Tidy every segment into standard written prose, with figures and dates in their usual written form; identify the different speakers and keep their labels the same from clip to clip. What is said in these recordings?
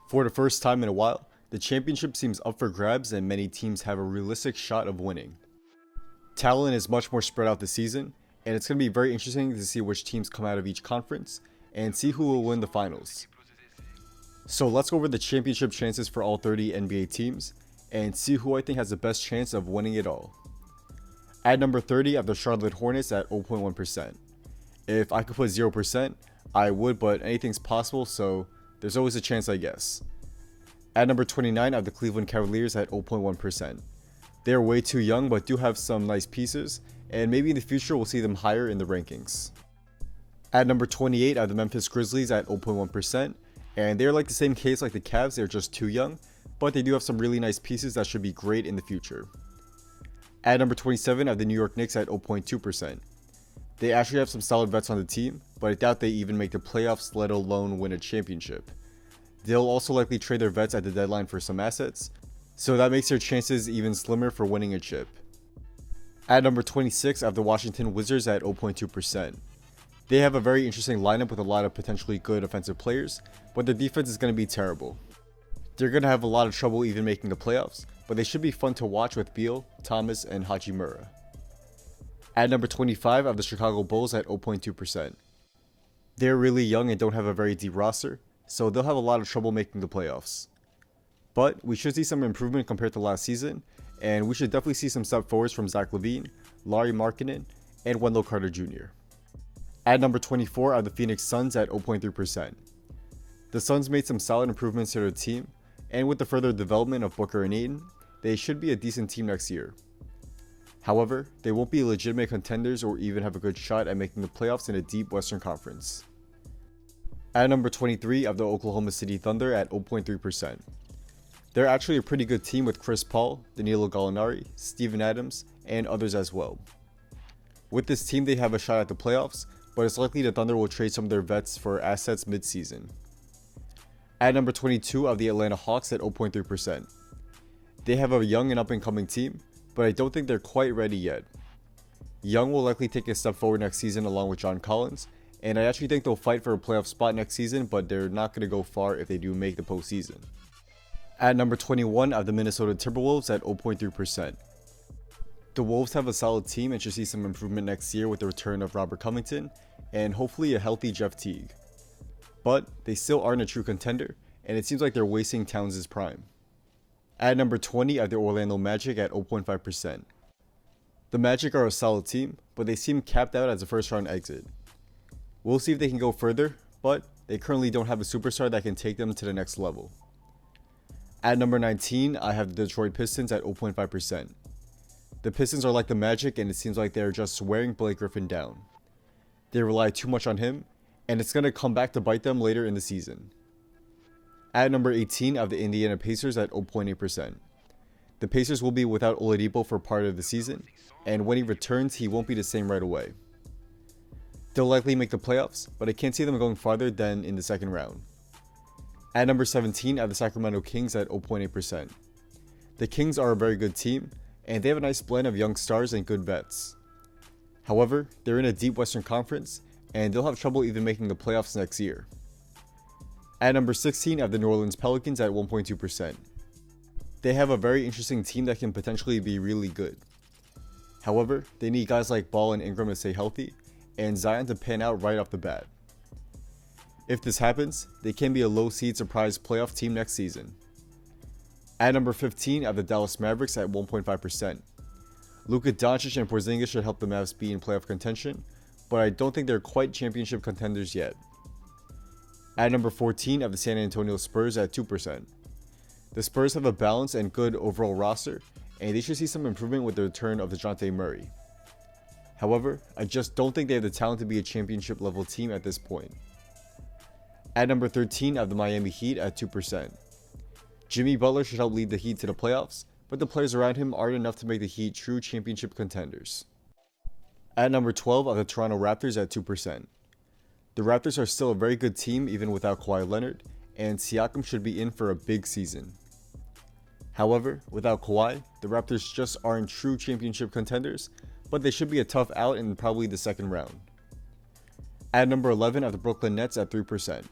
Speaker 1: For the first time in a while, the championship seems up for grabs and many teams have a realistic shot of winning. Talent is much more spread out this season, and it's going to be very interesting to see which teams come out of each conference and see who will win the finals. So let's go over the championship chances for all 30 NBA teams and see who I think has the best chance of winning it all. At number 30, I have the Charlotte Hornets at 0.1%. If I could put 0%, I would, but anything's possible, so there's always a chance, I guess. At number 29, I have the Cleveland Cavaliers at 0.1%. They're way too young, but do have some nice pieces, and maybe in the future we'll see them higher in the rankings. At number 28, I have the Memphis Grizzlies at 0.1%, and they're like the same case like the Cavs, they're just too young, but they do have some really nice pieces that should be great in the future. At number 27, I have the New York Knicks at 0.2%. They actually have some solid vets on the team, but I doubt they even make the playoffs, let alone win a championship. They'll also likely trade their vets at the deadline for some assets, so that makes their chances even slimmer for winning a chip. At number 26, I have the Washington Wizards at 0.2%. They have a very interesting lineup with a lot of potentially good offensive players, but their defense is going to be terrible. They're going to have a lot of trouble even making the playoffs, but they should be fun to watch with Beal, Thomas, and Hachimura. At number 25, I have the Chicago Bulls at 0.2%. They're really young and don't have a very deep roster, so they'll have a lot of trouble making the playoffs. But we should see some improvement compared to last season, and we should definitely see some step forwards from Zach LaVine, Lauri Markkanen, and Wendell Carter Jr. At number 24, I have the Phoenix Suns at 0.3%. The Suns made some solid improvements to their team, and with the further development of Booker and Ayton, they should be a decent team next year. However, they won't be legitimate contenders or even have a good shot at making the playoffs in a deep Western Conference. At number 23, I have the Oklahoma City Thunder at 0.3%. They're actually a pretty good team with Chris Paul, Danilo Gallinari, Steven Adams, and others as well. With this team, they have a shot at the playoffs, but it's likely the Thunder will trade some of their vets for assets mid-season. At number 22, I have the Atlanta Hawks at 0.3%. They have a young and up-and-coming team, but I don't think they're quite ready yet. Young will likely take a step forward next season along with John Collins, and I actually think they'll fight for a playoff spot next season, but they're not going to go far if they do make the postseason. At number 21, I have the Minnesota Timberwolves at 0.3%. The Wolves have a solid team and should see some improvement next year with the return of Robert Covington, and hopefully a healthy Jeff Teague. But they still aren't a true contender, and it seems like they're wasting Towns' prime. At number 20, I have the Orlando Magic at 0.5%. The Magic are a solid team, but they seem capped out as a first round exit. We'll see if they can go further, but they currently don't have a superstar that can take them to the next level. At number 19, I have the Detroit Pistons at 0.5%. The Pistons are like the Magic, and it seems like they're just wearing Blake Griffin down. They rely too much on him, and it's going to come back to bite them later in the season. At number 18, I have the Indiana Pacers at 0.8%. The Pacers will be without Oladipo for part of the season, and when he returns, he won't be the same right away. They'll likely make the playoffs, but I can't see them going farther than in the second round. At number 17, I have the Sacramento Kings at 0.8%. The Kings are a very good team, and they have a nice blend of young stars and good vets. However, they're in a deep Western Conference, and they'll have trouble even making the playoffs next year. At number 16, I have the New Orleans Pelicans at 1.2%. They have a very interesting team that can potentially be really good. However, they need guys like Ball and Ingram to stay healthy, and Zion to pan out right off the bat. If this happens, they can be a low seed surprise playoff team next season. At number 15, I have the Dallas Mavericks at 1.5%. Luka Doncic and Porzingis should help the Mavs be in playoff contention, but I don't think they're quite championship contenders yet. At number 14, I have the San Antonio Spurs at 2%. The Spurs have a balanced and good overall roster, and they should see some improvement with the return of DeJounte Murray. However, I just don't think they have the talent to be a championship level team at this point. At number 13, I have the Miami Heat at 2%. Jimmy Butler should help lead the Heat to the playoffs, but the players around him aren't enough to make the Heat true championship contenders. At number 12, I have the Toronto Raptors at 2%. The Raptors are still a very good team even without Kawhi Leonard, and Siakam should be in for a big season. However, without Kawhi, the Raptors just aren't true championship contenders, but they should be a tough out in probably the second round. At number 11, I have the Brooklyn Nets at 3%.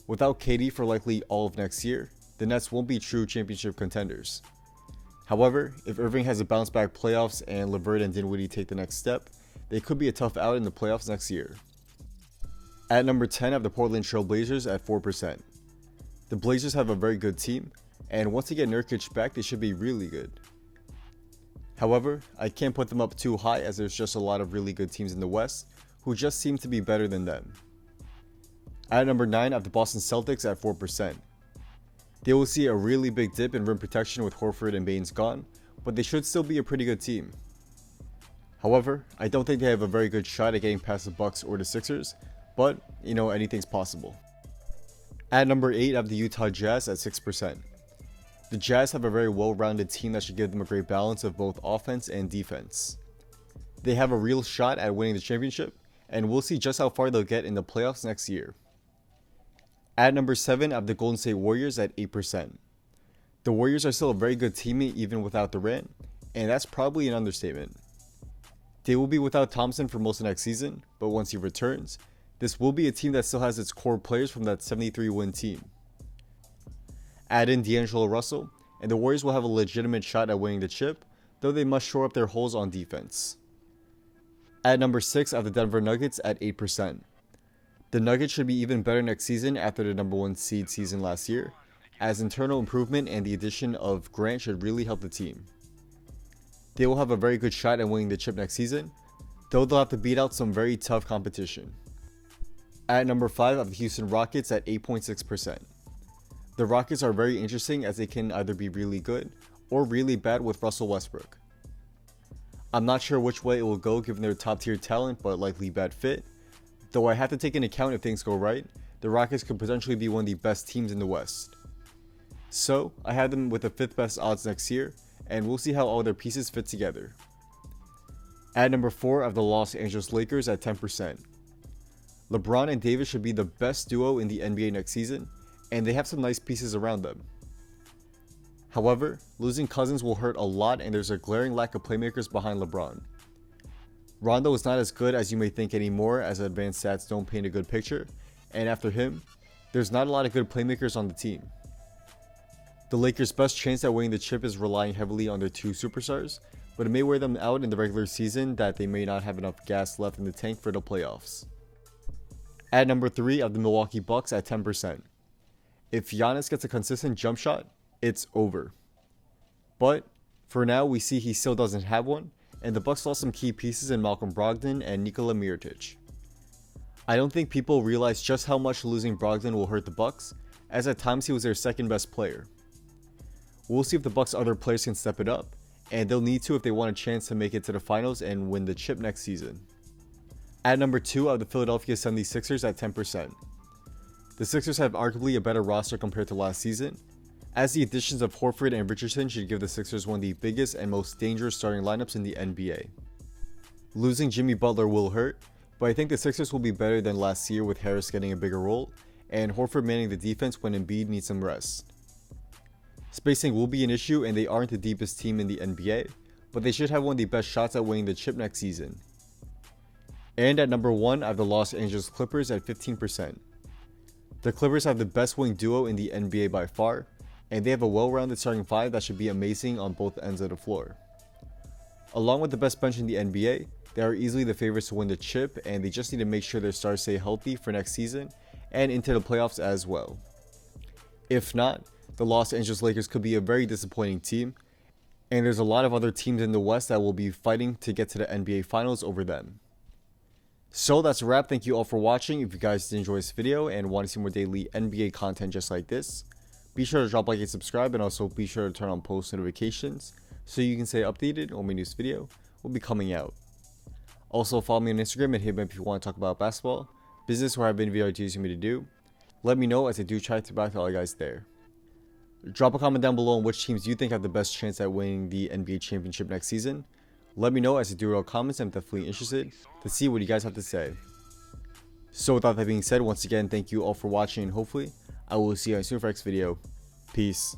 Speaker 1: Without KD for likely all of next year, the Nets won't be true championship contenders. However, if Irving has a bounce back playoffs and LeVert and Dinwiddie take the next step, they could be a tough out in the playoffs next year. At number 10, I have the Portland Trail Blazers at 4%. The Blazers have a very good team, and once they get Nurkic back, they should be really good. However, I can't put them up too high as there's just a lot of really good teams in the West who just seem to be better than them. At number 9, I have the Boston Celtics at 4%. They will see a really big dip in rim protection with Horford and Baines gone, but they should still be a pretty good team. However, I don't think they have a very good shot at getting past the Bucks or the Sixers, but anything's possible. At number 8, I have the Utah Jazz at 6%. The Jazz have a very well-rounded team that should give them a great balance of both offense and defense. They have a real shot at winning the championship, and we'll see just how far they'll get in the playoffs next year. At number 7, I have the Golden State Warriors at 8%. The Warriors are still a very good team even without Durant, and that's probably an understatement. They will be without Thompson for most of next season, but once he returns, this will be a team that still has its core players from that 73-win team. Add in D'Angelo Russell, and the Warriors will have a legitimate shot at winning the chip, though they must shore up their holes on defense. At number 6, I have the Denver Nuggets at 8%. The Nuggets should be even better next season after the number 1 seed season last year, as internal improvement and the addition of Grant should really help the team. They will have a very good shot at winning the chip next season, though they'll have to beat out some very tough competition. At number 5, I have the Houston Rockets at 8.6%. The Rockets are very interesting as they can either be really good or really bad with Russell Westbrook. I'm not sure which way it will go given their top tier talent but likely bad fit, though I have to take into account if things go right, the Rockets could potentially be one of the best teams in the West. So, I have them with the 5th best odds next year, and we'll see how all their pieces fit together. At number 4, I have the Los Angeles Lakers at 10%. LeBron and Davis should be the best duo in the NBA next season, and they have some nice pieces around them. However, losing Cousins will hurt a lot and there's a glaring lack of playmakers behind LeBron. Rondo is not as good as you may think anymore as advanced stats don't paint a good picture, and after him, there's not a lot of good playmakers on the team. The Lakers' best chance at winning the chip is relying heavily on their 2 superstars, but it may wear them out in the regular season that they may not have enough gas left in the tank for the playoffs. At number 3, I have the Milwaukee Bucks at 10%. If Giannis gets a consistent jump shot, it's over. But for now, we see he still doesn't have one, and the Bucks lost some key pieces in Malcolm Brogdon and Nikola Mirotic. I don't think people realize just how much losing Brogdon will hurt the Bucks, as at times he was their 2nd best player. We'll see if the Bucks' other players can step it up, and they'll need to if they want a chance to make it to the finals and win the chip next season. At number 2, I have the Philadelphia 76ers at 10%. The Sixers have arguably a better roster compared to last season, as the additions of Horford and Richardson should give the Sixers one of the biggest and most dangerous starting lineups in the NBA. Losing Jimmy Butler will hurt, but I think the Sixers will be better than last year with Harris getting a bigger role, and Horford manning the defense when Embiid needs some rest. Spacing will be an issue and they aren't the deepest team in the NBA, but they should have one of the best shots at winning the chip next season. And at number 1, I have the Los Angeles Clippers at 15%. The Clippers have the best wing duo in the NBA by far, and they have a well-rounded starting 5 that should be amazing on both ends of the floor. Along with the best bench in the NBA, they are easily the favorites to win the chip, and they just need to make sure their stars stay healthy for next season and into the playoffs as well. If not, the Los Angeles Lakers could be a very disappointing team, and there's a lot of other teams in the West that will be fighting to get to the NBA Finals over them. So that's a wrap. Thank you all for watching. If you guys did enjoy this video and want to see more daily NBA content just like this, be sure to drop a like and subscribe, and also be sure to turn on post notifications so you can stay updated on my newest video will be coming out. Also follow me on Instagram and hit me up if you want to talk about basketball, business, or have any video ideas you want me to do. Let me know as I do try to back to all you guys there. Drop a comment down below on which teams you think have the best chance at winning the NBA championship next season. Let me know as I do read all comments. I'm definitely interested to see what you guys have to say. So without that being said, once again, thank you all for watching, and hopefully I will see you guys soon for the next video. Peace.